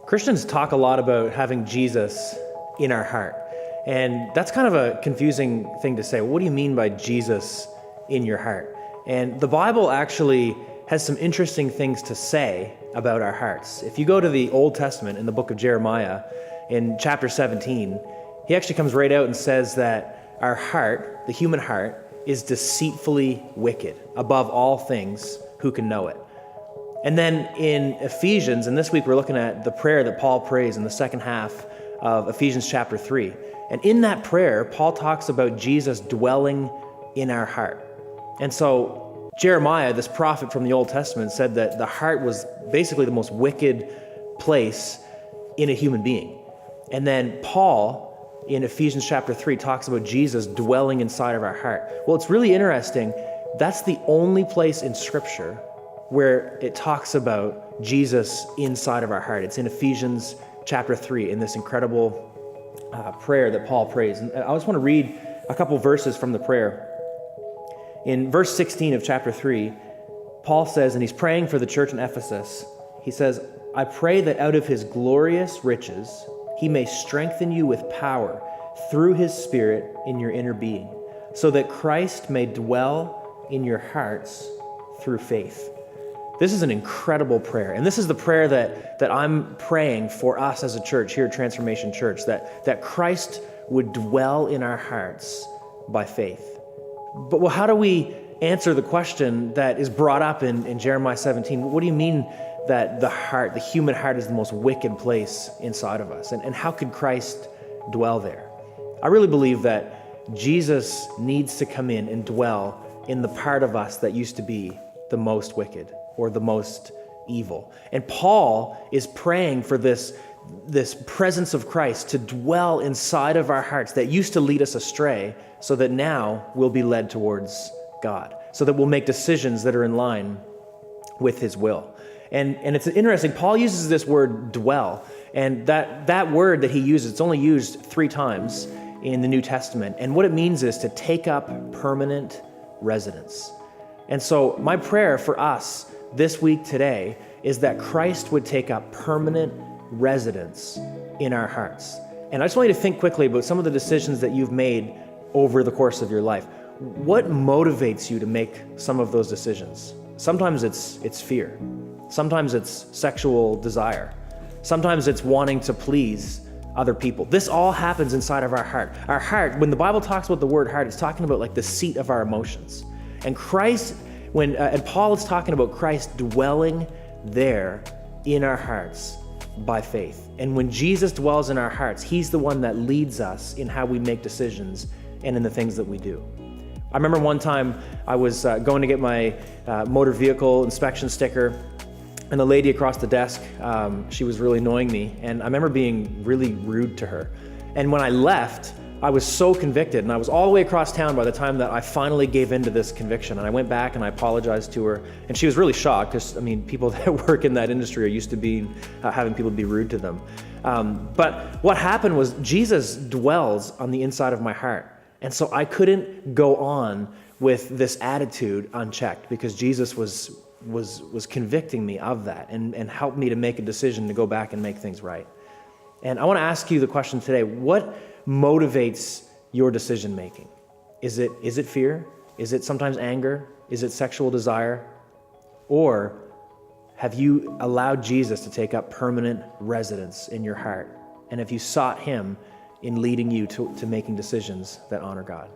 Christians talk a lot about having Jesus in our heart. And that's kind of a confusing thing to say. What do you mean by Jesus in your heart? And the Bible actually has some interesting things to say about our hearts. If you go to the Old Testament in the book of Jeremiah, in chapter 17, he actually comes right out and says that our heart, the human heart, is deceitfully wicked. Above all things, who can know it? And then in Ephesians, and this week we're looking at the prayer that Paul prays in the second half of Ephesians chapter 3. And in that prayer, Paul talks about Jesus dwelling in our heart. And so Jeremiah, this prophet from the Old Testament, said that the heart was basically the most wicked place in a human being. And then Paul, in Ephesians chapter 3, talks about Jesus dwelling inside of our heart. Well, it's really interesting. That's the only place in Scripture where it talks about Jesus inside of our heart. It's in Ephesians chapter 3 in this incredible prayer that Paul prays. And I just want to read a couple verses from the prayer. In verse 16 of chapter 3, Paul says, and he's praying for the church in Ephesus, he says, "I pray that out of his glorious riches he may strengthen you with power through his Spirit in your inner being, so that Christ may dwell in your hearts through faith." This is an incredible prayer. And this is the prayer that I'm praying for us as a church here at Transformation Church, that Christ would dwell in our hearts by faith. But well, how do we answer the question that is brought up in Jeremiah 17? What do you mean that the heart, the human heart, is the most wicked place inside of us? And how could Christ dwell there? I really believe that Jesus needs to come in and dwell in the part of us that used to be the most wicked or the most evil. And Paul is praying for this presence of Christ to dwell inside of our hearts that used to lead us astray, so that now we'll be led towards God, so that we'll make decisions that are in line with his will. And it's interesting, Paul uses this word dwell, and that word that he uses, it's only used 3 times in the New Testament. And what it means is to take up permanent residence. And so my prayer for us this week today is that Christ would take up permanent residence in our hearts. And I just want you to think quickly about some of the decisions that you've made over the course of your life. What motivates you to make some of those decisions? Sometimes it's fear. Sometimes it's sexual desire. Sometimes it's wanting to please other people. This all happens inside of our heart. Our heart, when the Bible talks about the word heart, it's talking about like the seat of our emotions. And Christ, and Paul is talking about Christ dwelling there in our hearts by faith. And when Jesus dwells in our hearts, he's the one that leads us in how we make decisions and in the things that we do. I remember one time I was going to get my motor vehicle inspection sticker, and the lady across the desk, she was really annoying me, and I remember being really rude to her. And when I left, I was so convicted, and I was all the way across town by the time that I finally gave in to this conviction. And I went back and I apologized to her, and she was really shocked because, I mean, people that work in that industry are used to being having people be rude to them. But what happened was Jesus dwells on the inside of my heart, and so I couldn't go on with this attitude unchecked because Jesus was convicting me of that and helped me to make a decision to go back and make things right. And I want to ask you the question today: what motivates your decision making? Is it fear? Is it sometimes anger? Is it sexual desire? Or have you allowed Jesus to take up permanent residence in your heart? And have you sought him in leading you to making decisions that honor God?